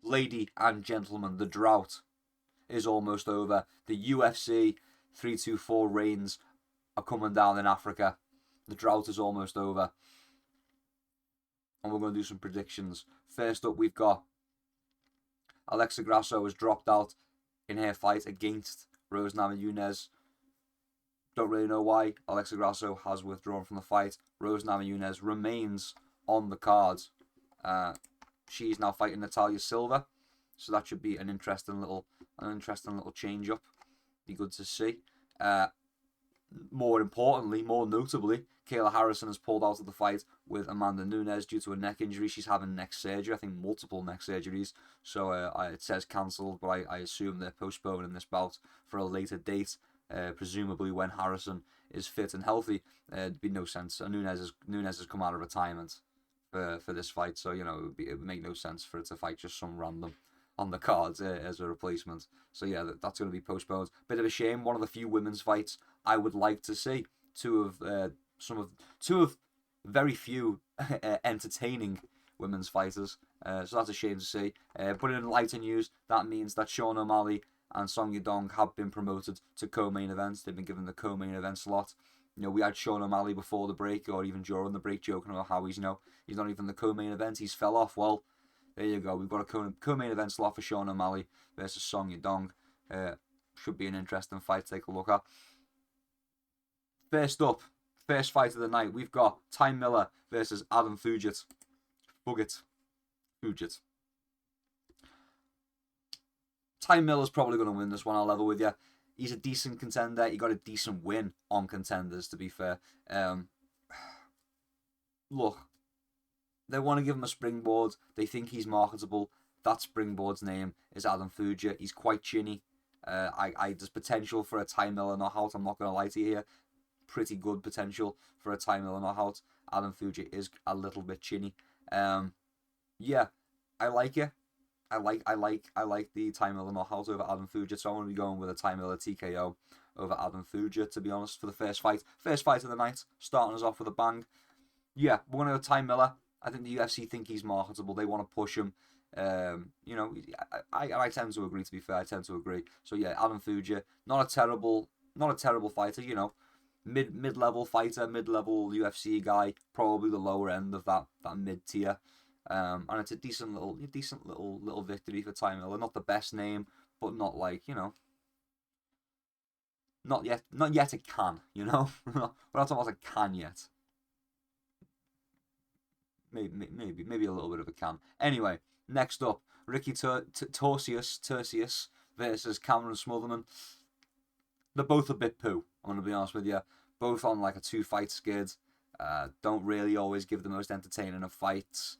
lady and gentlemen, the drought is almost over. The UFC 324 reigns are coming down in Africa. The drought is almost over. And we're going to do some predictions. First up, we've got Alexa Grasso has dropped out in her fight against Rose Namajunas. Don't really know why. Alexa Grasso has withdrawn from the fight. Rose Namajunas remains on the card. She's now fighting Natalia Silva, so that should be an interesting little change up. Be good to see. More importantly, more notably, Kayla Harrison has pulled out of the fight with Amanda Nunes due to a neck injury. She's having neck surgery, I think multiple neck surgeries. So it says cancelled, but I assume they're postponing this bout for a later date, presumably when Harrison is fit and healthy. It'd be no sense. Nunes has come out of retirement for this fight, so it would make no sense for it to fight just some random on the cards as a replacement. So yeah, that's going to be postponed. Bit of a shame. One of the few women's fights I would like to see. Two of very few entertaining women's fighters. So that's a shame to see. But in lighter news, that means that Sean O'Malley and Song Yadong have been promoted to co-main events. They've been given the co-main event slot. We had Sean O'Malley before the break, or even during the break, joking about how he's not even the co-main event. He's fell off. Well, there you go. We've got a co-main event slot for Sean O'Malley versus Song Yadong. Should be an interesting fight to take a look at. First up, first fight of the night, we've got Ty Miller versus Adam Fugit. Fugit. Ty Miller's probably going to win this one, I'll level with you. He's a decent contender. He got a decent win on contenders, to be fair. Look, they want to give him a springboard. They think he's marketable. That springboard's name is Adam Fugit. He's quite chinny. There's potential for a Ty Miller knockout. I'm not going to lie to you here. Pretty good potential for a Ty Miller knockout. Adam Fugit is a little bit chinny. Yeah, I like it. I like the Ty Miller knockout over Adam Fugit, so I'm going to be going with a Ty Miller TKO over Adam Fugit, to be honest, for the first fight. First fight of the night, starting us off with a bang. Yeah, we're going to go Ty Miller. I think the UFC think he's marketable. They want to push him. I tend to agree, to be fair. I tend to agree. So yeah, Adam Fugit, not a terrible fighter, mid-level fighter, mid-level UFC guy, probably the lower end of that mid-tier. And it's a decent little victory for Ty Miller. Not the best name, but not like, not yet a can, We're not talking about a can yet. Maybe a little bit of a can. Anyway, next up, Ricky Turcios versus Cameron Smotherman. They're both a bit poo, I'm going to be honest with you. Both on like a 2-fight skid. Don't really always give the most entertaining of fights.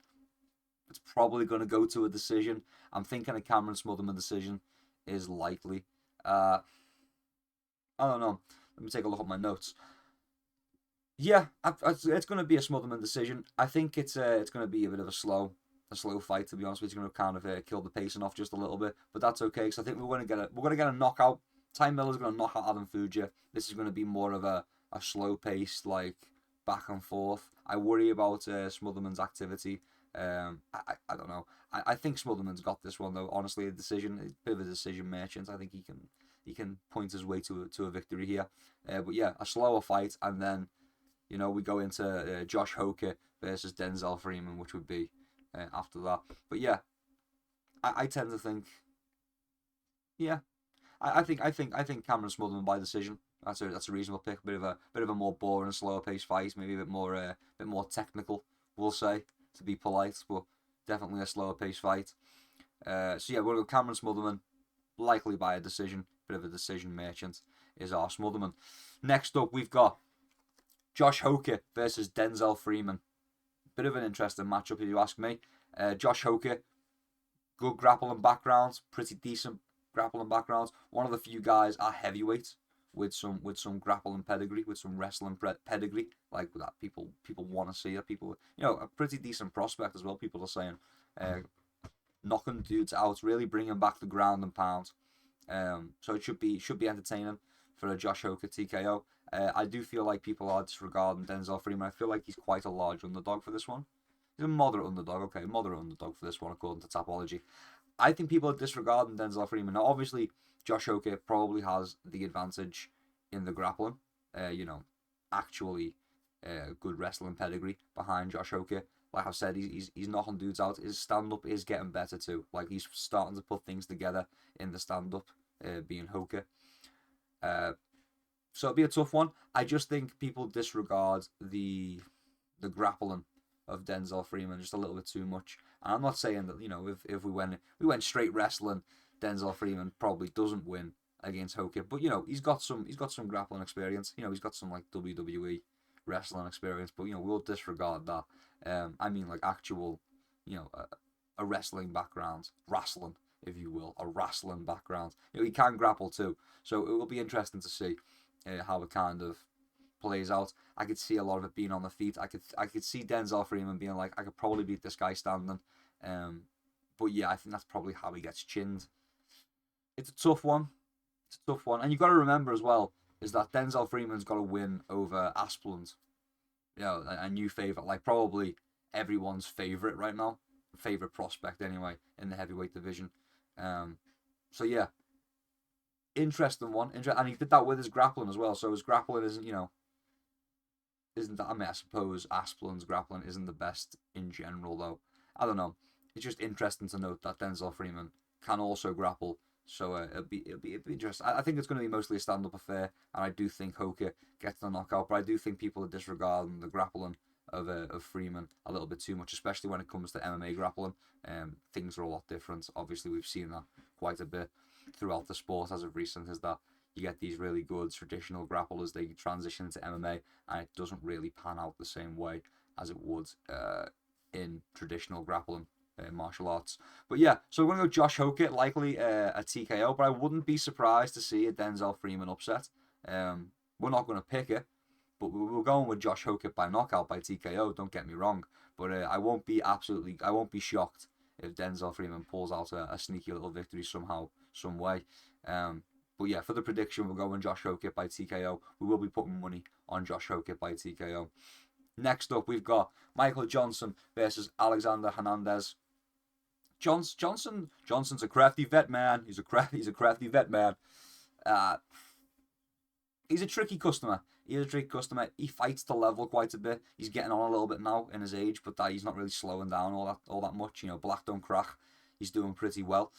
It's probably going to go to a decision. I'm thinking a Cameron Smotherman decision is likely. I don't know. Let me take a look at my notes. Yeah, it's going to be a Smotherman decision. I think it's going to be a bit of a slow fight, to be honest with you. It's going to kind of kill the pacing off just a little bit, but that's okay because I think we're going to get a knockout. Ty Miller's going to knock out Adam Fugit. This is going to be more of a slow paced, like back and forth. I worry about Smotherman's activity. I don't know. I think Smotherman's got this one though. Honestly, a bit of a decision merchant. I think he can point his way to a victory here. But yeah, a slower fight, and then we go into Josh Hoker versus Denzel Freeman, which would be after that. But yeah, I tend to think, yeah, I think Cameron Smotherman by decision. That's a reasonable pick. Bit of a more boring, slower paced fight. Maybe a bit more technical, we'll say, to be polite, but definitely a slower paced fight. So yeah, we'll go Cameron Smotherman, likely by a decision. Bit of a decision merchant is our Smotherman. Next up, we've got Josh Hoker versus Denzel Freeman. Bit of an interesting matchup, if you ask me. Josh Hoker, good grappling background, pretty decent grappling background. One of the few guys at heavyweight with some grappling pedigree, with some wrestling pedigree, like that people want to see it. People, a pretty decent prospect as well. People are saying, knocking dudes out, really bringing back the ground and pound. So it should be entertaining for a Josh Hoker TKO. I do feel like people are disregarding Denzel Freeman. I feel like he's quite a large underdog for this one. He's a moderate underdog. Okay, moderate underdog for this one according to Tapology. I think people are disregarding Denzel Freeman. Now, obviously, Josh Hoke probably has the advantage in the grappling. You know, actually, good wrestling pedigree behind Josh Hoke. Like I've said, he's knocking dudes out. His stand up is getting better too. Like he's starting to put things together in the stand up, being Hoke. Uh, so it'll be a tough one. I just think people disregard the grappling of Denzel Freeman just a little bit too much. And I'm not saying that, you know, if we went straight wrestling, Denzel Freeman probably doesn't win against Hoke. But you know, he's got some grappling experience. You know, he's got some like WWE wrestling experience. But you know, we'll disregard that. I mean, like actual, you know, a wrestling background, wrestling, if you will, a wrestling background. You know, he can grapple too. So it will be interesting to see how it kind of plays out. I could see a lot of it being on the feet. I could see Denzel Freeman being like, I could probably beat this guy standing. But yeah, I think that's probably how he gets chinned. It's a tough one. It's a tough one, and you've got to remember as well is that Denzel Freeman's got to win over Asplund. You know, a new favorite, like probably everyone's favorite right now, favorite prospect anyway in the heavyweight division. So yeah, interesting one. And he did that with his grappling as well. So his grappling isn't, you know, isn't that? I mean, I suppose Asplund's grappling isn't the best in general, though. I don't know. It's just interesting to note that Denzel Freeman can also grapple. So it'll be interesting. I think it's going to be mostly a stand up affair, and I do think Hoke gets the knockout. But I do think people are disregarding the grappling of Freeman a little bit too much, especially when it comes to MMA grappling. Things are a lot different. Obviously, we've seen that quite a bit throughout the sport as of recent. Is that you get these really good traditional grapplers, they transition into MMA, and it doesn't really pan out the same way as it would in traditional grappling martial arts. But yeah, so we're going to go Josh Hoke, likely a TKO, but I wouldn't be surprised to see a Denzel Freeman upset. We're not going to pick it, but we're going with Josh Hoke by knockout, by TKO, don't get me wrong. But I won't be shocked if Denzel Freeman pulls out a sneaky little victory somehow, some way. But yeah, for the prediction, we're going Josh Hoke by TKO. We will be putting money on Josh Hoke by TKO. Next up, we've got Michael Johnson versus Alexander Hernandez. Johnson's a crafty vet, man. He's a crafty vet, man. Uh, he's a tricky customer. He fights to level quite a bit. He's getting on a little bit now in his age, but he's not really slowing down all that much. You know, black don't crack. He's doing pretty well.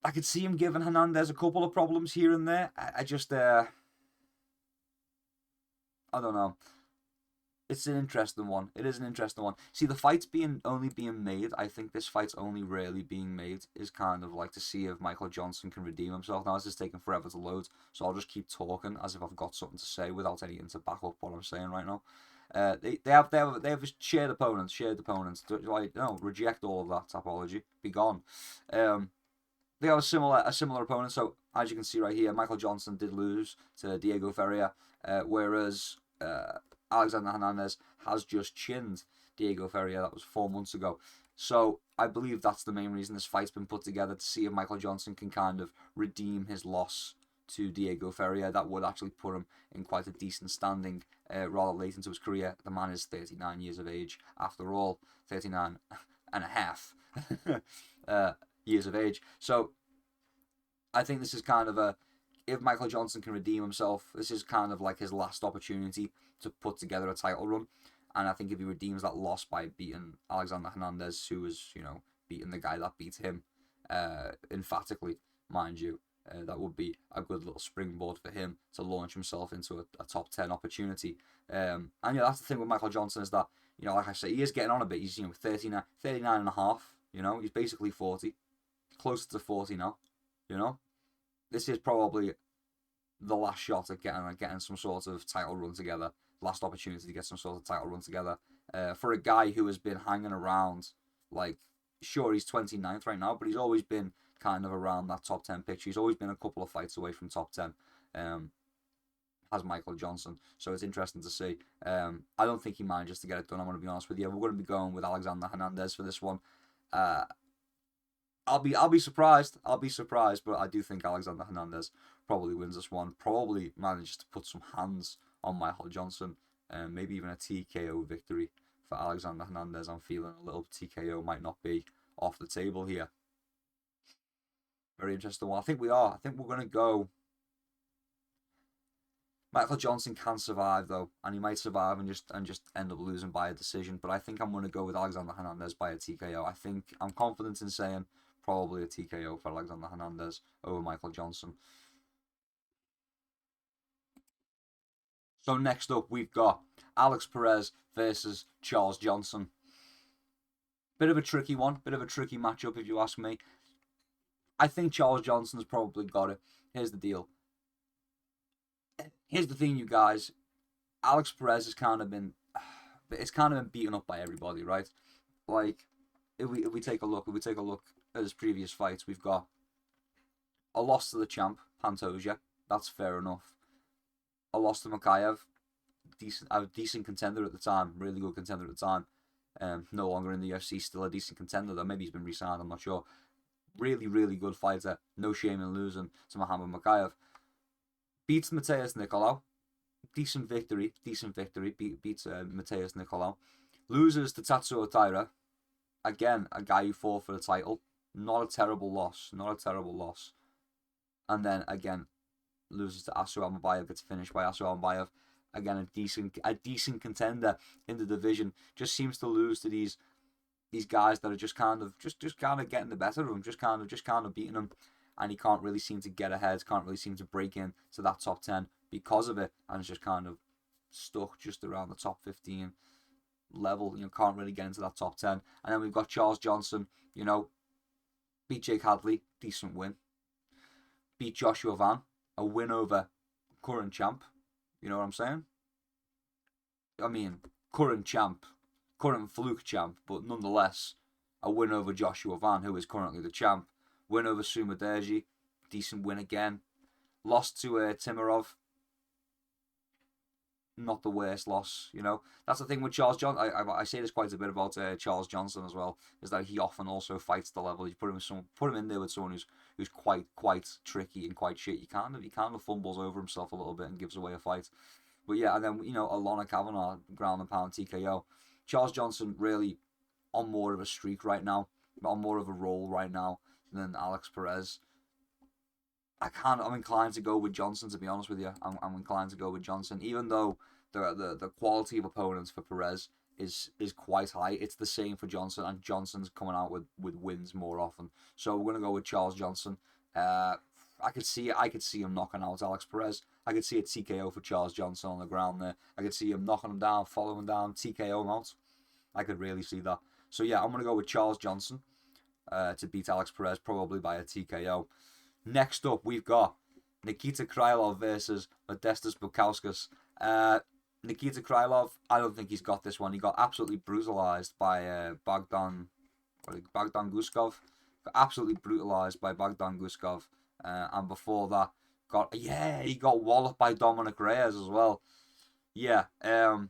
I could see him giving Hernandez a couple of problems here and there. I just, I don't know. It's an interesting one. It is an interesting one. See, the fight's only being made. I think this fight's only really being made is kind of like to see if Michael Johnson can redeem himself. Now, this is taking forever to load, so I'll just keep talking as if I've got something to say without anything to back up what I'm saying right now. They have shared opponents. Like, no, reject all of that topology. Be gone. They have a similar opponent. So as you can see right here, Michael Johnson did lose to Diego Ferreira, whereas Alexander Hernandez has just chinned Diego Ferreira. That was 4 months ago. So I believe that's the main reason this fight's been put together, to see if Michael Johnson can kind of redeem his loss to Diego Ferreira. That would actually put him in quite a decent standing rather late into his career. The man is 39 years of age, after all, 39 and a half years of age. So I think this is kind of if Michael Johnson can redeem himself, this is kind of like his last opportunity to put together a title run. And I think if he redeems that loss by beating Alexander Hernandez, who was, you know, beating the guy that beat him emphatically, mind you, that would be a good little springboard for him to launch himself into a top 10 opportunity. And yeah, that's the thing with Michael Johnson, is that, you know, like I say, he is getting on a bit. He's, you know, 39 and a half, you know, he's basically 40, closer to 40 now, you know. This is probably the last shot at getting some sort of title run together, last opportunity to get some sort of title run together for a guy who has been hanging around. Like, sure, he's 29th right now, but he's always been kind of around that top 10 picture. He's always been a couple of fights away from top 10, has Michael Johnson. So it's interesting to see. I don't think he manages to get it done, I'm going to be honest with you. We're going to be going with Alexander Hernandez for this one. I'll be surprised. But I do think Alexander Hernandez probably wins this one. Probably manages to put some hands on Michael Johnson, maybe even a TKO victory for Alexander Hernandez. I'm feeling a little TKO might not be off the table here. Very interesting one. I think we are. I think we're going to go. Michael Johnson can survive though, and he might survive and just end up losing by a decision. But I think I'm going to go with Alexander Hernandez by a TKO. I think I'm confident in saying probably a TKO for Alexander Hernandez over Michael Johnson. So next up we've got Alex Perez versus Charles Johnson. Bit of a tricky one, bit of a tricky matchup if you ask me. I think Charles Johnson's probably got it. Here's the deal. Here's the thing, you guys. Alex Perez has kind of been beaten up by everybody, right? Like, if we take a look at his previous fights, we've got a loss to the champ, Pantoja. That's fair enough. A loss to Makayev, decent contender at the time, really good contender at the time. No longer in the UFC, still a decent contender though. Maybe he's been re-signed, I'm not sure. Really, really good fighter. No shame in losing to Muhammad Makayev. Beats Mateus Nicolau. Decent victory. Beats Mateus Nicolau. Loses to Tatsuo Taira. Again, a guy who fought for the title. Not a terrible loss. And then again, loses to Asu Almabayev. Gets finished by Asu Almabayev. Again, a decent contender in the division. Just seems to lose to these guys that are just kind of getting the better of him. Just kind of beating him. And he can't really seem to get ahead, can't really seem to break in to that top 10 because of it, and it's just kind of stuck just around the top 15 level. Can't really get into that top 10. And then we've got Charles Johnson, beat Jake Hadley, decent win. Beat Joshua Van, a win over current champ. You know what I'm saying? I mean, current fluke champ, but nonetheless, a win over Joshua Van, who is currently the champ. Win over Sumadeji, decent win again. Lost to Timarov, not the worst loss. That's the thing with Charles Johnson. I say this quite a bit about Charles Johnson as well, is that he often also fights the level. You put him in there with someone who's quite tricky and quite shit. He kind of fumbles over himself a little bit and gives away a fight. But yeah, and then Alana Kavanagh, ground and pound TKO. Charles Johnson really on more of a streak right now, on more of a roll right now than Alex Perez. I'm inclined to go with Johnson, to be honest with you. I'm inclined to go with Johnson, even though the quality of opponents for Perez is quite high. It's the same for Johnson, and Johnson's coming out with wins more often. So we're gonna go with Charles Johnson. I could see him knocking out Alex Perez. I could see a TKO for Charles Johnson on the ground there. I could see him knocking him down, following him down, TKO him out. I could really see that. So yeah, I'm gonna go with Charles Johnson to beat Alex Perez, probably by a TKO. Next up, we've got Nikita Krylov versus Modestas Bukauskas. Nikita Krylov, I don't think he's got this one. He got absolutely brutalized by Bogdan Guskov. Got absolutely brutalized by Bogdan Guskov. And before that, he got walloped by Dominic Reyes as well. Yeah, kind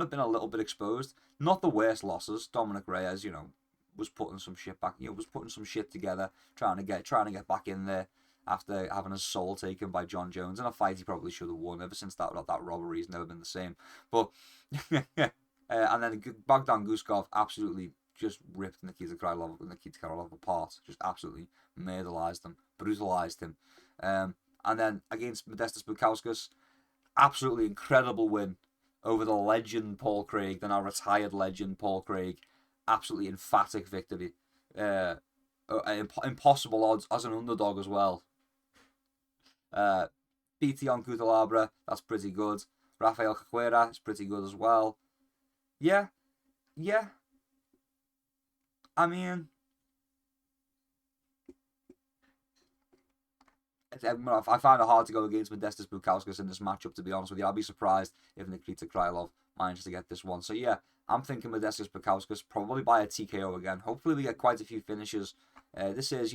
of been a little bit exposed. Not the worst losses. Dominic Reyes, was putting some shit back. Was putting some shit together, trying to get back in there after having his soul taken by John Jones in a fight he probably should have won. Ever since that robbery, he's never been the same. But and then Bogdan Guskov absolutely just ripped Nikita Krylov apart. Just absolutely murderized him, brutalized him. And then against Modestas Bukauskas, absolutely incredible win over the legend Paul Craig, the now retired legend Paul Craig. Absolutely emphatic victory. Impossible odds as an underdog as well. Btion Cutelabra, that's pretty good. Rafael Caquera is pretty good as well. Yeah. I mean, I find it hard to go against Modestas Bukauskas in this matchup, to be honest with you. I'll be surprised if Nikita Krylov manages to get this one. So yeah, I'm thinking Modestas Bukauskas probably by a TKO again. Hopefully we get quite a few finishes. This is,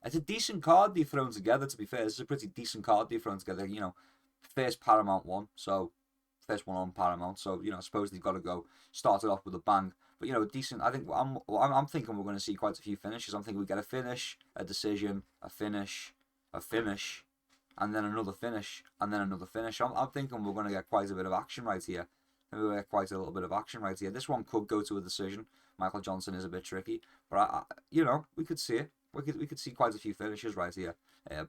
it's a decent card they've thrown together, to be fair. This is a pretty decent card they've thrown together. First Paramount one, so first one on Paramount. So, I suppose they've got to go start it off with a bang. But, decent. I think I'm thinking we're going to see quite a few finishes. I'm thinking we get a finish, a decision, a finish, and then another finish, and then another finish. I'm thinking we're going to get quite a bit of action right here. we get quite a little bit of action right here. This one could go to a decision. Michael Johnson is a bit tricky, but you know, we could see it. We could see quite a few finishes right here,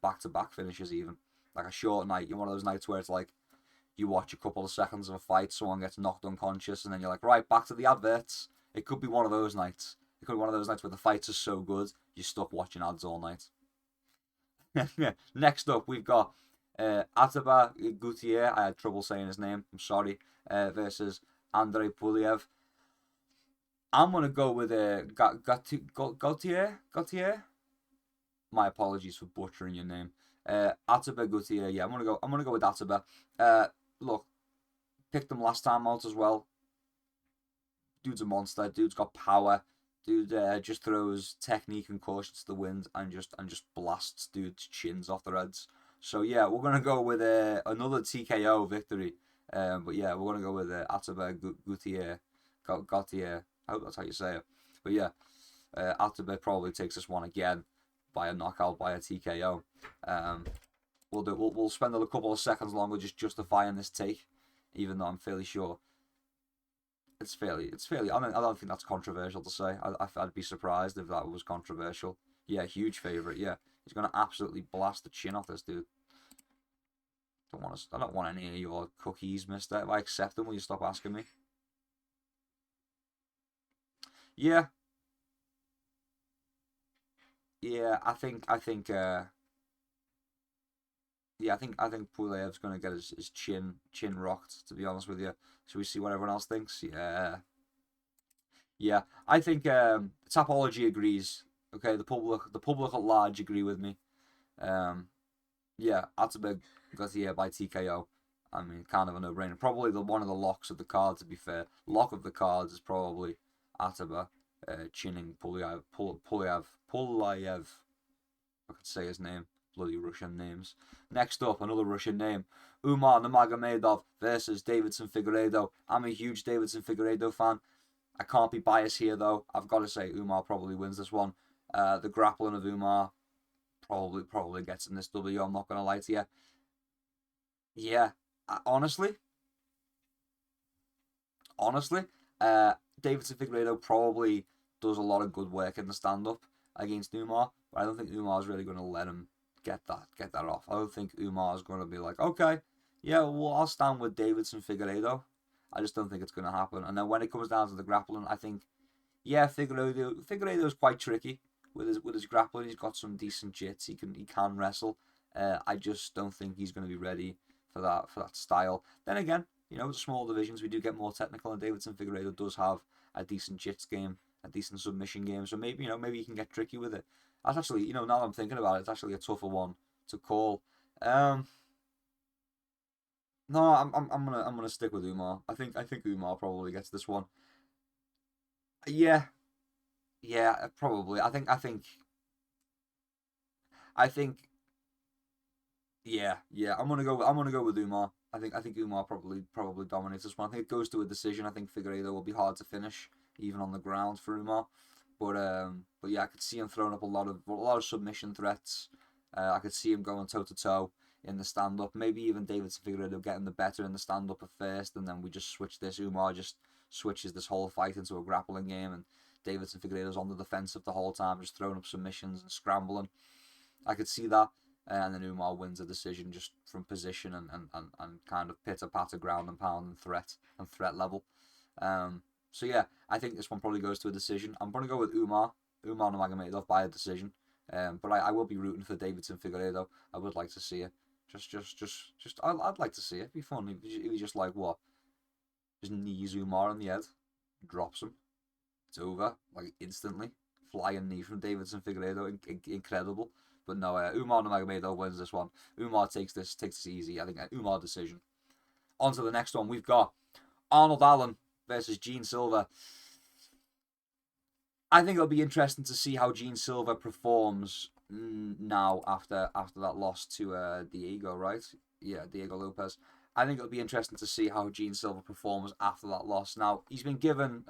back-to-back finishes even. Like a short night, you know, one of those nights where it's like you watch a couple of seconds of a fight, someone gets knocked unconscious, and then you're like, right, back to the adverts. It could be one of those nights. It could be one of those nights where the fights are so good you're stuck watching ads all night. Next up, we've got Ataba Gutier. I had trouble saying his name. I'm sorry. Versus Andrei Pulyev. I'm gonna go with Gautier. Gautier. My apologies for butchering your name. Ataba Gutier. Yeah, I'm gonna go with Ataba. Look, picked him last time out as well. Dude's a monster. Dude's got power. Dude just throws technique and caution to the wind and just blasts dude's chins off their heads. So yeah, we're gonna go with another TKO victory. But yeah, we're gonna go with Ataba Gutier. Gautier. I hope that's how you say it. But yeah, Ataba probably takes this one again by a knockout, by a TKO. We'll spend a couple of seconds longer just justifying this take, even though I'm fairly sure it's fairly. I don't think that's controversial to say. I'd be surprised if that was controversial. Yeah, huge favorite. Yeah, he's gonna absolutely blast the chin off this dude. I don't want any of your cookies, mister. If I accept them, will you stop asking me? Yeah, yeah. I think Puliev's gonna get his chin rocked. To be honest with you, should we see what everyone else thinks? Yeah, yeah. I think Tapology agrees. Okay, the public at large agree with me. Um, yeah, Ataba got here by TKO. I mean, kind of a no-brainer. Probably one of the locks of the card. To be fair, lock of the cards is probably Ataba chinning Pulayev. I could say his name. Bloody Russian names. Next up, another Russian name. Umar Nurmagomedov versus Davidson Figueiredo. I'm a huge Davidson Figueiredo fan. I can't be biased here though. I've got to say Umar probably wins this one. The grappling of Umar probably gets in this W. I'm not gonna lie to you. Yeah, honestly, honestly, Davidson Figueiredo probably does a lot of good work in the stand-up against Umar, but I don't think Umar's really going to let him get that off. I don't think Umar's going to be like, okay, yeah, well, I'll stand with Davidson Figueiredo. I just don't think it's going to happen. And then when it comes down to the grappling, I think, yeah, Figueiredo's quite tricky with his grappling. He's got some decent jits. He can wrestle. I just don't think he's going to be ready for that style. Then again, you know, small divisions, we do get more technical, and Davidson Figueiredo does have a decent jits game, a decent submission game. So maybe, you know, maybe you can get tricky with it. That's actually, you know, now that I'm thinking about it, it's actually a tougher one to call. Um, no, I'm gonna stick with Umar. I think Umar probably gets this one. Yeah, yeah, probably. I think yeah. I'm gonna go with Umar. I think Umar probably dominates this one. I think it goes to a decision. I think Figueiredo will be hard to finish, even on the ground for Umar. But yeah, I could see him throwing up a lot of submission threats. I could see him going toe to toe in the stand up. Maybe even Davidson Figueiredo getting the better in the stand up at first, and then we just switch this. Umar just switches this whole fight into a grappling game, and Davidson Figueiredo's on the defensive the whole time, just throwing up submissions and scrambling. I could see that. And then Umar wins a decision just from position and kind of pitter patter ground and pound and threat level. So yeah, I think this one probably goes to a decision. I'm gonna go with Umar Nurmagomedov by a decision. But I will be rooting for Davidson Figueiredo. I would like to see it. I'd like to see it. It'd be fun if he just like what, just knees Umar on the head, drops him. It's over like instantly. Flying knee from Davidson Figueiredo, incredible. But no, Umar Nurmagomedov wins this one. Umar takes this easy. I think Umar decision. On to the next one. We've got Arnold Allen versus Gene Silva. I think it'll be interesting to see how Gene Silva performs now after that loss to Diego, right? Yeah, Diego Lopez. I think it'll be interesting to see how Gene Silva performs after that loss. Now, he's been given,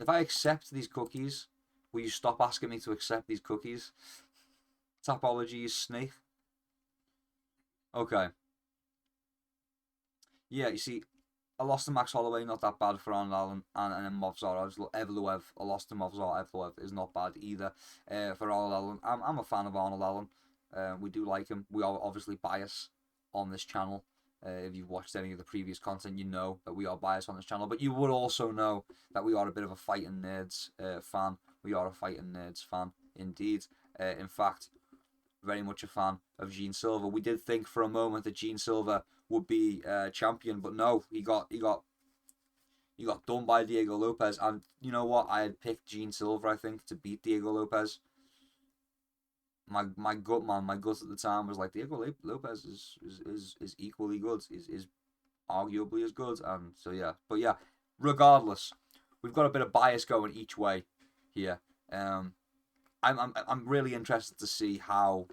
if I accept these cookies, will you stop asking me to accept these cookies? Topology is snake. Okay. Yeah, you see, I lost to Max Holloway, not that bad for Arnold Allen, and then Movsar Evloev. I lost to Movsar Evloev is not bad either for Arnold Allen. I'm a fan of Arnold Allen. We do like him. We are obviously biased on this channel. If you've watched any of the previous content, you know that we are biased on this channel. But you would also know that we are a bit of a Fighting Nerds fan. We are a Fighting Nerds fan indeed. In fact, very much a fan of Gene Silva. We did think for a moment that Gene Silva would be champion, but no, he got done by Diego Lopez. And you know what? I had picked Gene Silva, I think, to beat Diego Lopez. My gut at the time was like Diego Lopez is equally good, is arguably as good, and so yeah. But yeah, regardless, we've got a bit of bias going each way here. I'm really interested to see how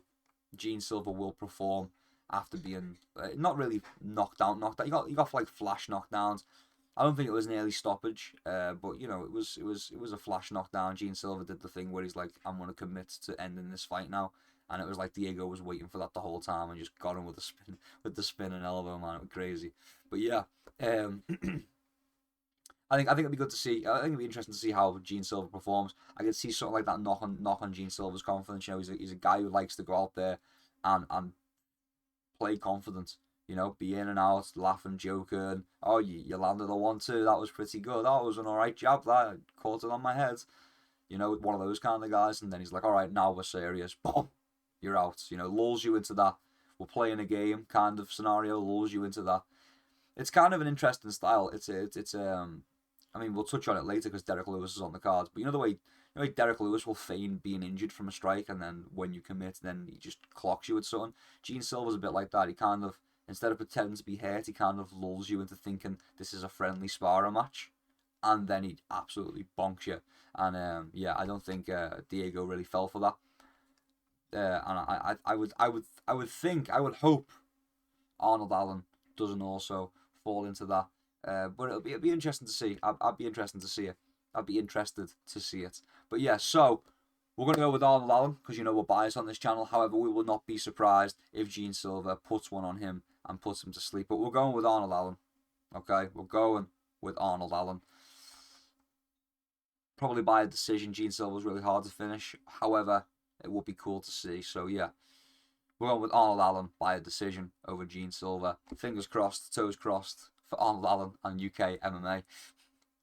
Gene Silva will perform after being not really knocked out. He got like flash knockdowns. I don't think it was an early stoppage, but you know it was a flash knockdown. Gene Silva did the thing where he's like, I'm gonna commit to ending this fight now, and it was like Diego was waiting for that the whole time and just got him with the spin and elbow, man. It was crazy, but yeah. I think it'd be good to see. I think it'd be interesting to see how Gene Silva performs. I could see something like that knock on Gene Silva's confidence. You know, he's a guy who likes to go out there and play confident. You know, be in and out, laughing, joking. Oh, you landed a 1-2. That was pretty good. That was an alright jab. That caught it on my head. You know, one of those kind of guys. And then he's like, all right, now we're serious. Boom, you're out. You know, lulls you into that. We're playing a game kind of scenario. Lulls you into that. It's kind of an interesting style. I mean, we'll touch on it later because Derek Lewis is on the card. But you know the way Derek Lewis will feign being injured from a strike, and then when you commit, then he just clocks you with something. Gene Silva's a bit like that. He kind of, instead of pretending to be hurt, he kind of lulls you into thinking this is a friendly sparring match, and then he absolutely bonks you. And yeah, I don't think Diego really fell for that. And I would hope Arnold Allen doesn't also fall into that. But it'd be interesting to see. I'd be interested to see it. I'd be interested to see it. But yeah, so we're going to go with Arnold Allen because you know we're biased on this channel. However, we will not be surprised if Gene Silva puts one on him and puts him to sleep. But we're going with Arnold Allen. Okay, we're going with Arnold Allen. Probably by a decision. Gene Silva was really hard to finish. However, it would be cool to see. So yeah, we're going with Arnold Allen by a decision over Gene Silva. Fingers crossed, toes crossed for Arnold Allen and UK MMA.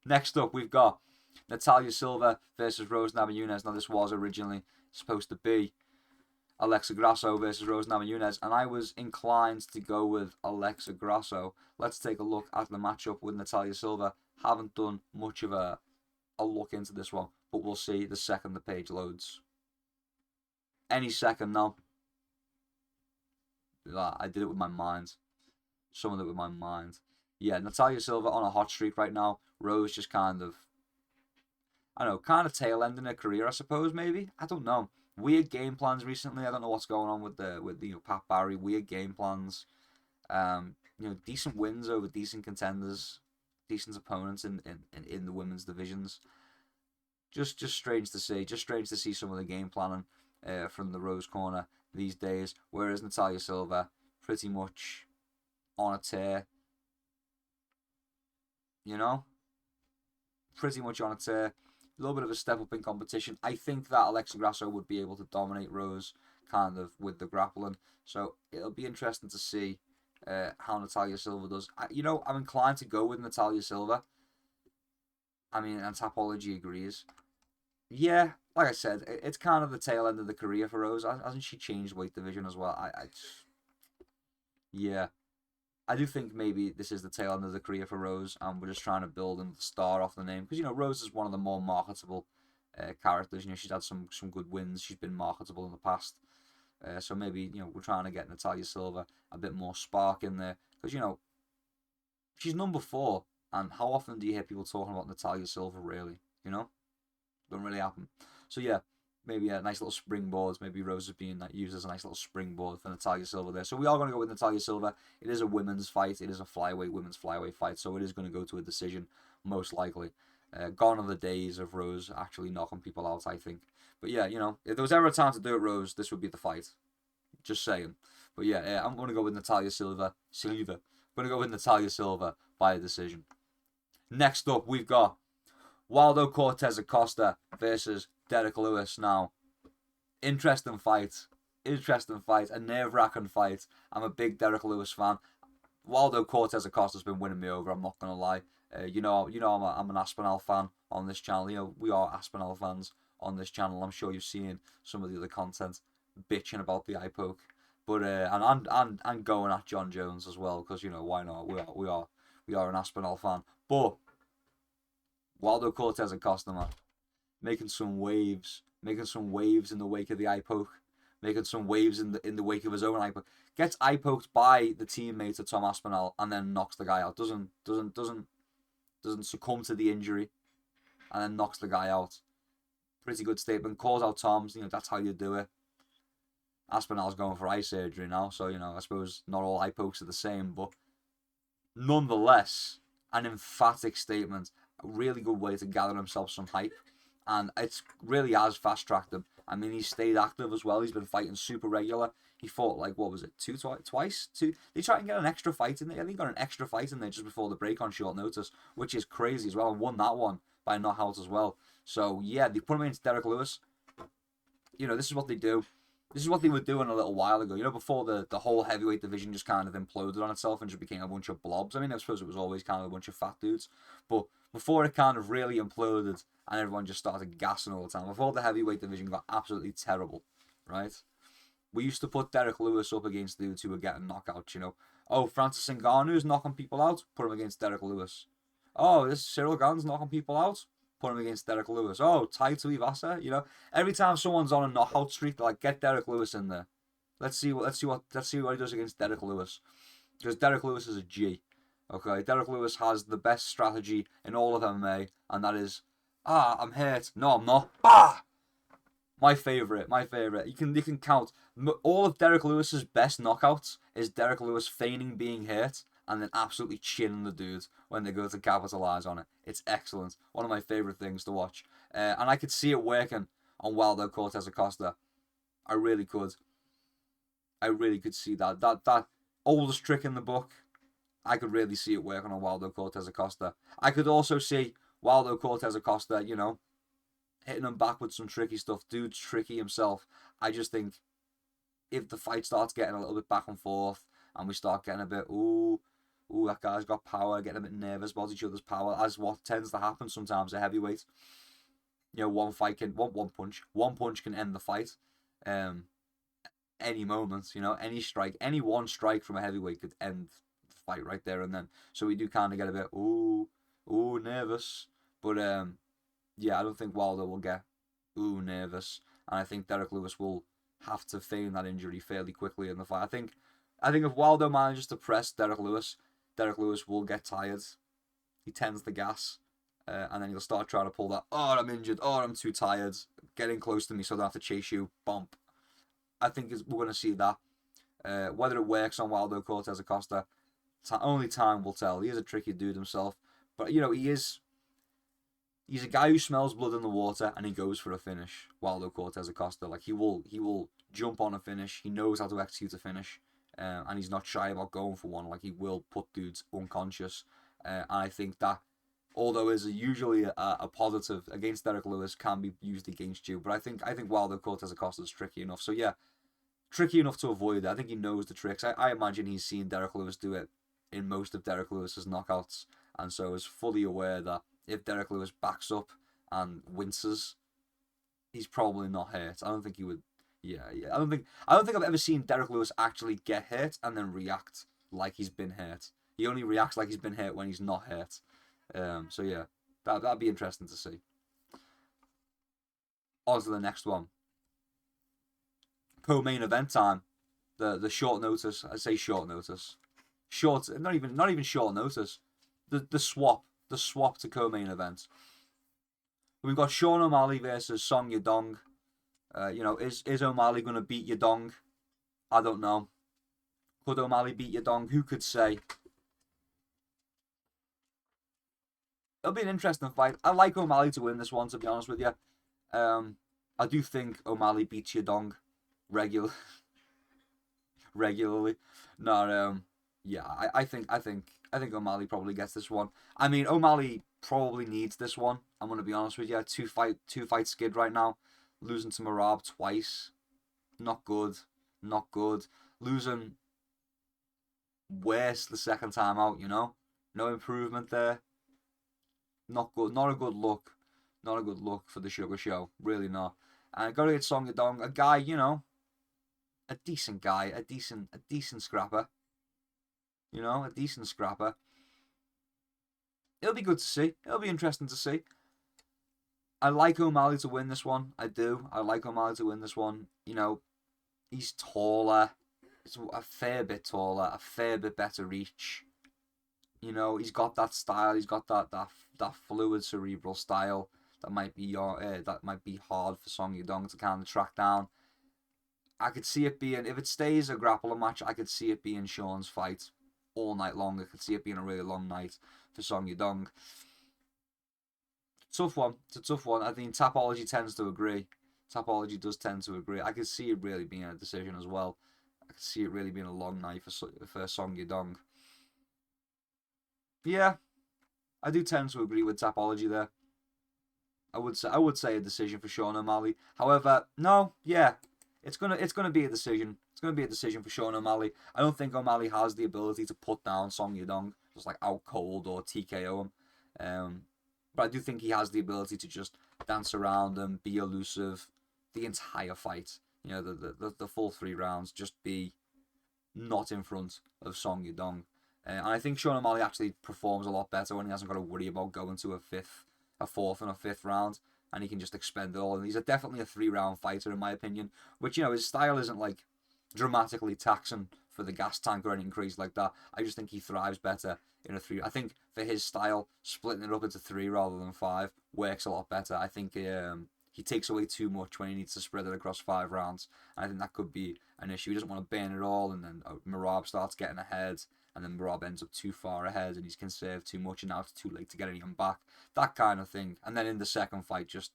Next up, we've got Natalia Silva versus Rose Namajunas. Now, this was originally supposed to be Alexa Grasso versus Rose Namajunas, and I was inclined to go with Alexa Grasso. Let's take a look at the matchup with Natalia Silva. Haven't done much of a look into this one, but we'll see the second the page loads. Any second now. I did it with my mind. Some of it with my mind. Yeah, Natalia Silva on a hot streak right now. Rose just kind of, I don't know, kind of tail ending her career, I suppose, maybe. I don't know. Weird game plans recently. I don't know what's going on with Pat Barry. Weird game plans. Decent wins over decent contenders, decent opponents in the women's divisions. Just strange to see. Just strange to see some of the game planning from the Rose corner these days. Whereas Natalia Silva, pretty much on a tear. You know? Pretty much on a tear. A little bit of a step up in competition. I think that Alexa Grasso would be able to dominate Rose kind of with the grappling. So it'll be interesting to see how Natalia Silva does. I'm inclined to go with Natalia Silva. I mean, and Tapology agrees. Yeah, like I said, it's kind of the tail end of the career for Rose. Hasn't she changed weight division as well? Yeah. I do think maybe this is the tail end of the career for Rose, and we're just trying to build and star off the name. Because, Rose is one of the more marketable characters. She's had some good wins. She's been marketable in the past. So maybe, we're trying to get Natalia Silva a bit more spark in there. Because, she's number 4. And how often do you hear people talking about Natalia Silva, really? Don't really happen. So, yeah. Maybe a nice little springboard. Maybe Rose is being used as a nice little springboard for Natalia Silva there. So we are going to go with Natalia Silva. It is a women's fight. It is a women's flyweight fight. So it is going to go to a decision, most likely. Gone are the days of Rose actually knocking people out, I think. But yeah, if there was ever a time to do it, Rose, this would be the fight. Just saying. But yeah, I'm going to go with Natalia Silva. I'm going to go with Natalia Silva by a decision. Next up, we've got Waldo Cortez Acosta versus Derek Lewis. Now, interesting fight, a nerve-wracking fight. I'm a big Derek Lewis fan. Waldo Cortez Acosta's been winning me over. I'm not gonna lie. You know, I'm an Aspinall fan on this channel. You know, we are Aspinall fans on this channel. I'm sure you've seen some of the other content bitching about the eye poke, but and going at John Jones as well, because you know, why not? We are an Aspinall fan. But Waldo Cortez Acosta, man, making some waves in the wake of the eye poke, making some waves in the wake of his own eye poke. Gets eye poked by the teammate of Tom Aspinall and then knocks the guy out. Doesn't succumb to the injury and then knocks the guy out. Pretty good statement. Calls out Tom's. You know, that's how you do it. Aspinall's going for eye surgery now, so you know, I suppose not all eye pokes are the same, but nonetheless, an emphatic statement. A really good way to gather himself some hype, and it's really has fast tracked him. I mean, he's stayed active as well. He's been fighting super regular. He fought like, what was it, twice? They tried and get an extra fight in there. I think he got an extra fight in there just before the break on short notice, which is crazy as well, and won that one by knockout as well. So yeah, they put him against Derek Lewis. You know, this is what they do. This is what they were doing a little while ago. You know, before the whole heavyweight division just kind of imploded on itself and just became a bunch of blobs. I mean, I suppose it was always kind of a bunch of fat dudes. But before it kind of really imploded and everyone just started gassing all the time, before the heavyweight division got absolutely terrible, right? We used to put Derek Lewis up against dudes who were getting knockouts, you know. Oh, Francis Ngannou's knocking people out, put him against Derek Lewis. Oh, this Cyril Gane's knocking people out, put him against Derek Lewis. Oh, Tai Tuivasa, you know. Every time someone's on a knockout streak, like, get Derek Lewis in there. Let's see what he does against Derek Lewis. Because Derek Lewis is a G. Okay, Derek Lewis has the best strategy in all of MMA, and that is, I'm hurt. No, I'm not. My favourite. You can count all of Derek Lewis's best knockouts is Derek Lewis feigning being hurt and then absolutely chinning the dude when they go to capitalise on it. It's excellent. One of my favourite things to watch. And I could see it working on Waldo Cortez Acosta. I really could see that. That oldest trick in the book, I could really see it working on Waldo Cortez Acosta. I could also see Waldo Cortez Acosta, you know, hitting him back with some tricky stuff. Dude's tricky himself. I just think if the fight starts getting a little bit back and forth and we start getting a bit, that guy's got power, getting a bit nervous about each other's power, as what tends to happen sometimes at heavyweight. You know, one punch can end the fight. Any moment, you know, any one strike from a heavyweight could end the fight right there and then. So we do kind of get a bit, nervous. But yeah, I don't think Waldo will get nervous, and I think Derek Lewis will have to feign that injury fairly quickly in the fight. I think if Waldo manages to press Derek Lewis will get tired. He tends to gas, and then he'll start trying to pull that, I'm injured, I'm too tired, getting close to me so I don't have to chase you, bump. I think we're going to see that. Whether it works on Waldo Cortez Acosta, only time will tell. He is a tricky dude himself, but you know, he's a guy who smells blood in the water and he goes for a finish. Waldo Cortez Acosta, like he will jump on a finish. He knows how to execute a finish, and he's not shy about going for one. Like he will put dudes unconscious, and I think that, although is usually a positive against Derek Lewis, can be used against you. But I think Waldo Cortez Acosta is tricky enough. So yeah, tricky enough to avoid it. I think he knows the tricks. I imagine he's seen Derek Lewis do it in most of Derek Lewis's knockouts, and so is fully aware that if Derek Lewis backs up and winces, he's probably not hurt. I don't think he would. Yeah. I don't think I've ever seen Derek Lewis actually get hurt and then react like he's been hurt. He only reacts like he's been hurt when he's not hurt. So yeah, that'd be interesting to see. On to the next one. Co-main event time. The short notice. I say short notice. Not even short notice. The swap to co-main event. We've got Sean O'Malley versus Song Yadong. You know, is O'Malley going to beat Yadong? I don't know. Could O'Malley beat Yadong? Who could say? It'll be an interesting fight. I like O'Malley to win this one, to be honest with you. I do think O'Malley beats Yadong regularly. No, yeah, I think O'Malley probably gets this one. I mean, O'Malley probably needs this one. I'm gonna be honest with you. Two fight skid right now. Losing to Merab twice, not good, not good. Losing worse the second time out. No improvement there. Not good. Not a good look. Not a good look for the Sugar Show. Really not. And I gotta get Song Yadong, a guy, a decent guy, a decent scrapper. A decent scrapper. It'll be good to see. It'll be interesting to see. I like O'Malley to win this one. I do. I like O'Malley to win this one. He's taller. He's a fair bit taller. A fair bit better reach. He's got that style. He's got that fluid, cerebral style that might be hard for Song Yadong to kind of track down. I could see it being, if it stays a grappling match, I could see it being Sean's fight all night long. I could see it being a really long night for Song Yadong. Tough one. It's a tough one. I think Tapology tends to agree. Tapology does tend to agree. I could see it really being a decision as well. I could see it really being a long night for Song Yadong. Yeah, I do tend to agree with Tapology there. I would say a decision for Sean O'Malley. However, no, yeah, it's gonna be a decision. It's gonna be a decision for Sean O'Malley. I don't think O'Malley has the ability to put down Song Yadong, just like out cold or TKO him. But I do think he has the ability to just dance around and be elusive the entire fight. The full 3 rounds, just be not in front of Song Yadong. And I think Sean O'Malley actually performs a lot better when he hasn't got to worry about going to a fourth and a fifth round, and he can just expend it all. And he's definitely a 3-round fighter, in my opinion, which, his style isn't like dramatically taxing for the gas tank or anything crazy like that. I just think he thrives better in a 3. I think for his style, splitting it up into 3 rather than 5 works a lot better. I think he takes away too much when he needs to spread it across 5 rounds. I think that could be an issue. He doesn't want to burn it all, and then Merab starts getting ahead, and then Merab ends up too far ahead, and he's conserved too much, and now it's too late to get anyone back. That kind of thing. And then in the second fight, just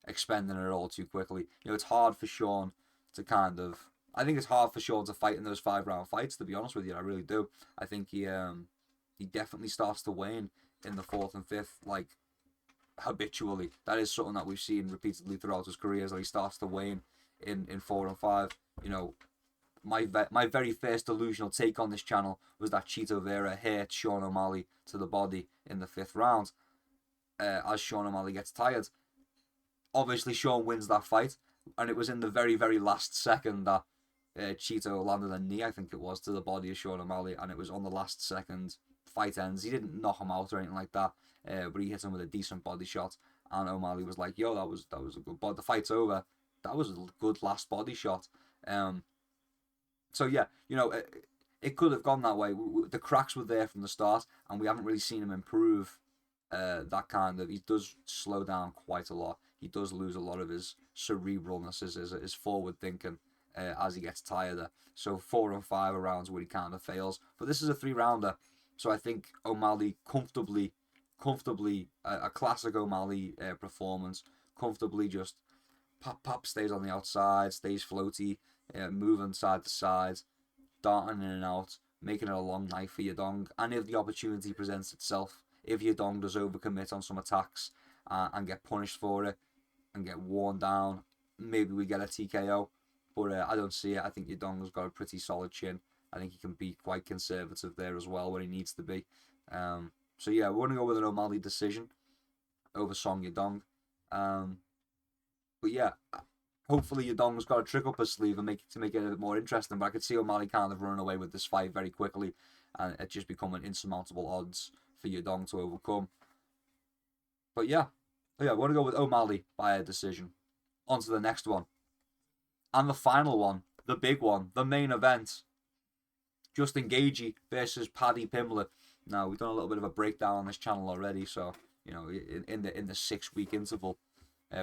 expending it all too quickly. It's hard for Sean to I think it's hard for Sean to fight in those 5-round fights, to be honest with you. I really do. I think he definitely starts to wane in the 4th and 5th, like, habitually. That is something that we've seen repeatedly throughout his career, is that he starts to wane in 4 and 5. My very first delusional take on this channel was that Chito Vera hit Sean O'Malley to the body in the 5th round as Sean O'Malley gets tired. Obviously, Sean wins that fight, and it was in the very, very last second that Chito landed a knee, I think it was, to the body of Sean O'Malley, and it was on the last second. Fight ends. He didn't knock him out or anything like that, but he hit him with a decent body shot, and O'Malley was like, "Yo, that was a good body. The fight's over. That was a good last body shot." So yeah, it could have gone that way. The cracks were there from the start, and we haven't really seen him improve. He does slow down quite a lot. He does lose a lot of his cerebralness, his forward thinking, as he gets tireder. So 4 and 5 are rounds where he kind of fails. But this is a 3-rounder. So I think O'Malley comfortably, a classic O'Malley performance, comfortably just pop, stays on the outside, stays floaty, moving side to side, darting in and out, making it a long night for Yadong. And if the opportunity presents itself, if Yadong does overcommit on some attacks and get punished for it and get worn down, maybe we get a TKO. But I don't see it. I think Yadong's got a pretty solid chin. I think he can be quite conservative there as well when he needs to be. So yeah, we're going to go with an O'Malley decision over Song Yadong. But yeah, hopefully Yadong's got a trick up his sleeve and make it a bit more interesting. But I could see O'Malley kind of running away with this fight very quickly, and it just becoming insurmountable odds for Yadong to overcome. But yeah, we're going to go with O'Malley by a decision. On to the next one. And the final one, the big one, the main event. Justin Gaethje versus Paddy Pimblett. Now, we've done a little bit of a breakdown on this channel already, so, in the 6-week interval,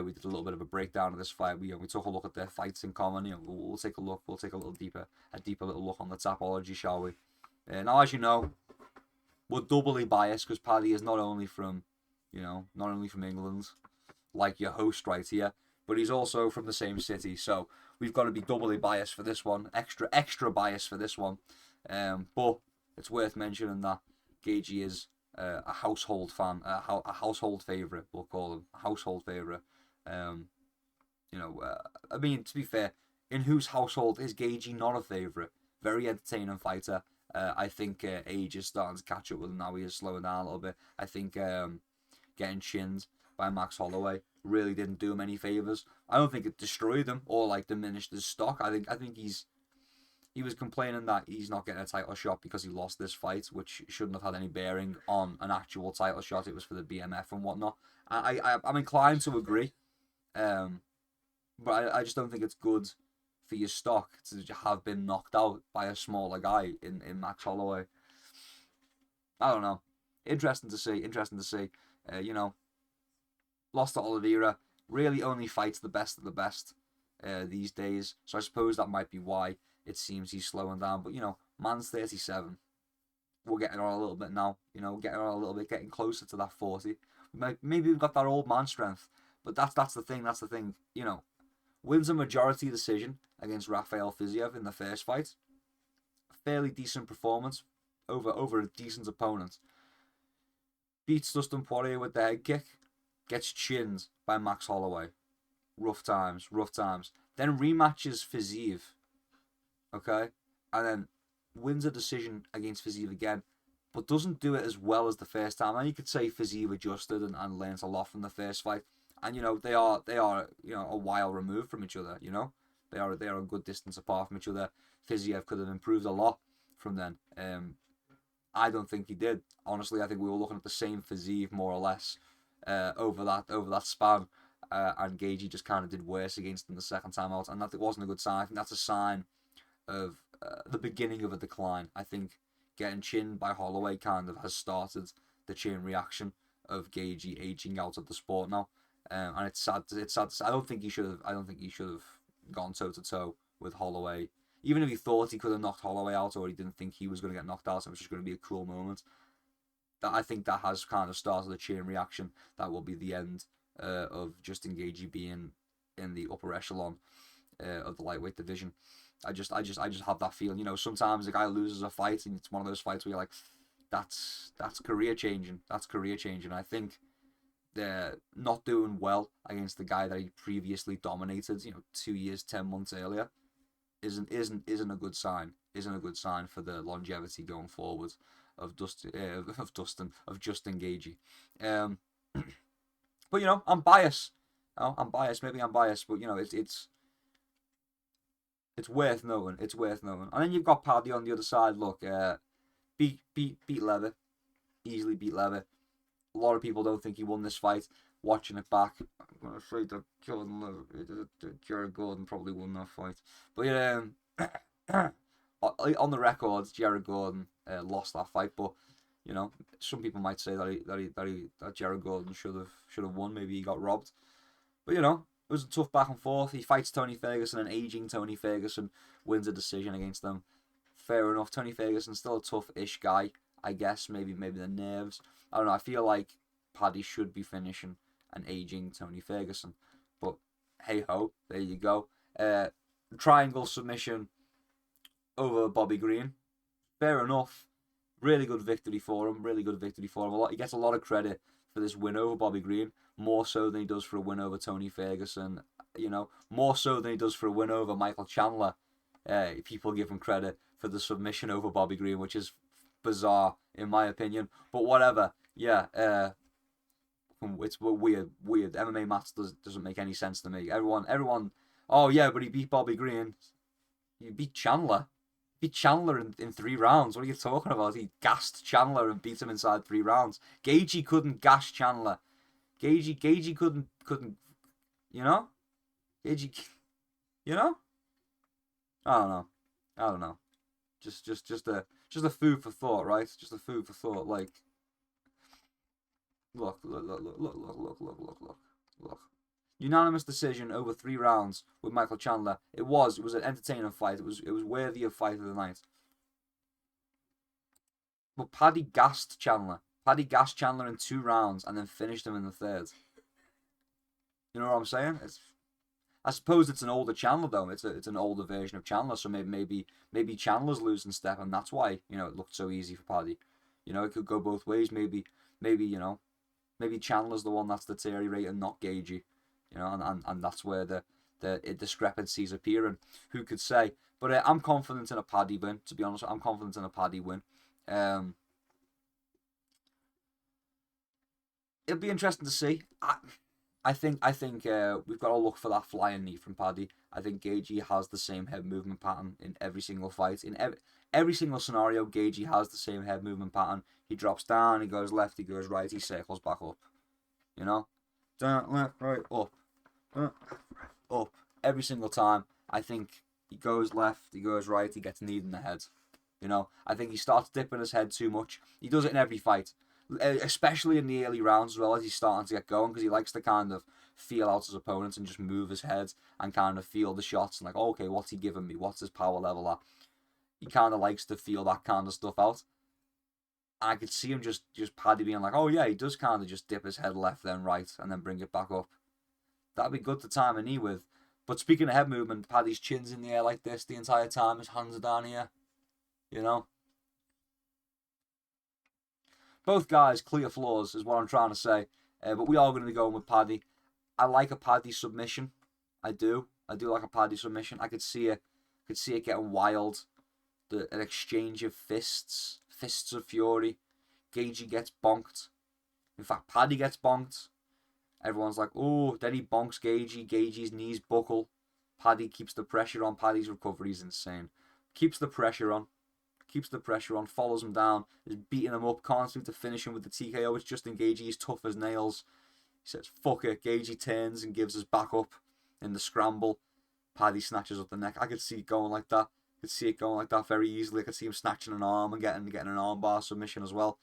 we did a little bit of a breakdown of this fight. We took a look at their fights in common. We'll take a look. We'll take a deeper little look on the Tapology, shall we? Now, as you know, we're doubly biased because Paddy is not only from England, like your host right here, but he's also from the same city. So we've got to be doubly biased for this one, extra biased for this one. But it's worth mentioning that Gaethje is a household fan, a household favourite, we'll call him, a household favourite. I mean, to be fair, in whose household is Gaethje not a favourite? Very entertaining fighter. I think age is starting to catch up with him now. He is slowing down a little bit. I think getting chinned by Max Holloway really didn't do him any favours. I don't think it destroyed him or like diminished his stock. I think he was complaining that he's not getting a title shot because he lost this fight, which shouldn't have had any bearing on an actual title shot. It was for the BMF and whatnot. I'm inclined to agree, but I just don't think it's good for your stock to have been knocked out by a smaller guy in Max Holloway. I don't know. Interesting to see. Lost to Oliveira. Really only fights the best of the best these days. So I suppose that might be why it seems he's slowing down. But, man's 37. We're getting on a little bit now. Getting closer to that 40. Maybe we've got that old man strength. But that's the thing. Wins a majority decision against Rafael Fiziev in the first fight. Fairly decent performance over a decent opponent. Beats Dustin Poirier with the head kick. Gets chinned by Max Holloway. Rough times. Then rematches Fiziev. Okay? And then wins a decision against Fiziev again. But doesn't do it as well as the first time. And you could say Fiziev adjusted and learnt a lot from the first fight. And they are a while removed from each other. They are a good distance apart from each other. Fiziev could have improved a lot from then. I don't think he did. Honestly, I think we were looking at the same Fiziev more or less over that span. And Gaethje just kind of did worse against him the second time out, and that wasn't a good sign. I think that's a sign of the beginning of a decline. I think getting chinned by Holloway kind of has started the chain reaction of Gaethje aging out of the sport now. And it's sad. I don't think he should have gone toe to toe with Holloway. Even if he thought he could have knocked Holloway out, or he didn't think he was going to get knocked out, it was just going to be a cruel moment. I think that has kind of started a chain reaction that will be the end of Justin Gaethje being in the upper echelon of the lightweight division. I just have that feeling. Sometimes a guy loses a fight, and it's one of those fights where you're like, that's career changing. I think they're not doing well against the guy that he previously dominated, 2 years, 10 months earlier, isn't a good sign. Isn't a good sign for the longevity going forward of Justin Gaethje. But I'm biased. Maybe I'm biased, but it's worth knowing. And then you've got Paddy on the other side. Look, beat Levitt, easily beat Levitt. A lot of people don't think he won this fight. Watching it back, I'm afraid that Jared Gordon probably won that fight. But on the record, Jared Gordon lost that fight. But some people might say that Jared Gordon should have won. Maybe he got robbed. But it was a tough back and forth. He fights Tony Ferguson, and aging Tony Ferguson wins a decision against them. Fair enough. Tony Ferguson's still a tough-ish guy, I guess. Maybe the nerves. I don't know. I feel like Paddy should be finishing an aging Tony Ferguson. But hey ho, there you go. Triangle submission over Bobby Green. Fair enough. Really good victory for him. He gets a lot of credit for this win over Bobby Green. More so than he does for a win over Tony Ferguson. More so than he does for a win over Michael Chandler. People give him credit for the submission over Bobby Green, which is bizarre in my opinion. But whatever. Yeah. It's weird. MMA maths doesn't make any sense to me. Everyone. Oh yeah, but he beat Bobby Green. You beat Chandler. Beat Chandler in 3 rounds. What are you talking about? He gassed Chandler and beat him inside 3 rounds. Gaethje couldn't gash Chandler. Gaethje couldn't. Gaethje. I don't know. Just a food for thought, right? Just a food for thought. Like, look. Unanimous decision over 3 rounds with Michael Chandler. It was an entertaining fight. It was worthy of fight of the night. But Paddy gassed Chandler. Paddy gassed Chandler in 2 rounds and then finished him in the 3rd. You know what I'm saying? I suppose it's an older Chandler though. It's an older version of Chandler. So maybe Chandler's losing step, and that's why it looked so easy for Paddy. You know, it could go both ways. Maybe you know, maybe Chandler's the one that's deteriorating, not Gaethje. You know, and that's where the discrepancies appear. And who could say? But I'm confident in a Paddy win. To be honest, I'm confident in a Paddy win. It'll be interesting to see. I think we've got to look for that flying knee from Paddy. I think Gaethje has the same head movement pattern in every single fight. In every single scenario, Gaethje has the same head movement pattern. He drops down, he goes left, he goes right, he circles back up. You know, down, left, right, up, down, left, right, up. Every single time, I think he goes left, he goes right, he gets kneed in the head. You know, I think he starts dipping his head too much. He does it in every fight, especially in the early rounds as well, as he's starting to get going, because he likes to kind of feel out his opponents and just move his head and kind of feel the shots and like, oh, okay, what's he giving me? What's his power level at? He kind of likes to feel that kind of stuff out. And I could see him just Paddy being like, oh yeah, he does kind of just dip his head left then right and then bring it back up. That'd be good to time a knee with. But speaking of head movement, Paddy's chin's in the air like this the entire time. His hands are down here. You know? Both guys, clear flaws is what I'm trying to say. But we are going to be going with Paddy. I like a Paddy submission. I do. I do like a Paddy submission. I could see it. Getting wild. An exchange of fists of fury. Gaethje gets bonked. In fact, Paddy gets bonked. Everyone's like, oh, then he bonks Gaethje. Gaethje's knees buckle. Paddy keeps the pressure on. Paddy's recovery is insane. Keeps the pressure on. Follows him down, is beating him up, can't seem to finish him with the TKO. It's Justin Gaethje, he's tough as nails. He says, fuck it. Gaethje turns and gives us back up in the scramble. Paddy snatches up the neck. I could see it going like that. Very easily. I could see him snatching an arm and getting an armbar submission as well.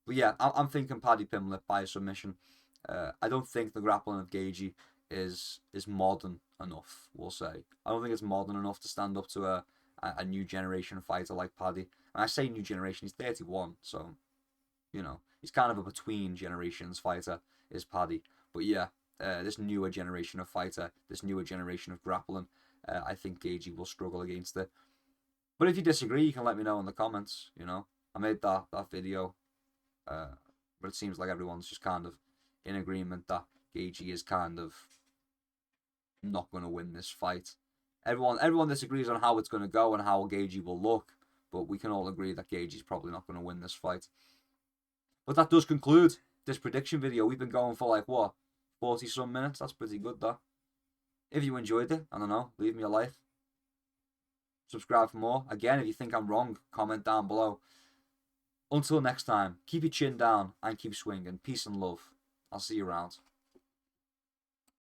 But yeah, I'm thinking Paddy Pimblett by a submission. I don't think the grappling of Gaethje is modern enough, we'll say. I don't think it's modern enough to stand up to a new generation fighter like Paddy. And I say new generation, he's 31, so, you know, he's kind of a between generations fighter, is Paddy. But yeah, this newer generation of fighter, this newer generation of grappling, I think Gaethje will struggle against it. But if you disagree, you can let me know in the comments, you know. I made that video, but it seems like everyone's just kind of in agreement that Gaethje is kind of not going to win this fight. Everyone disagrees on how it's going to go and how Gaethje will look, but we can all agree that Gaethje's probably not going to win this fight. But that does conclude this prediction video. We've been going for like, what, 40 some minutes? That's pretty good, though. If you enjoyed it, I don't know, leave me a like. Subscribe for more. Again, if you think I'm wrong, comment down below. Until next time, keep your chin down and keep swinging. Peace and love. I'll see you around.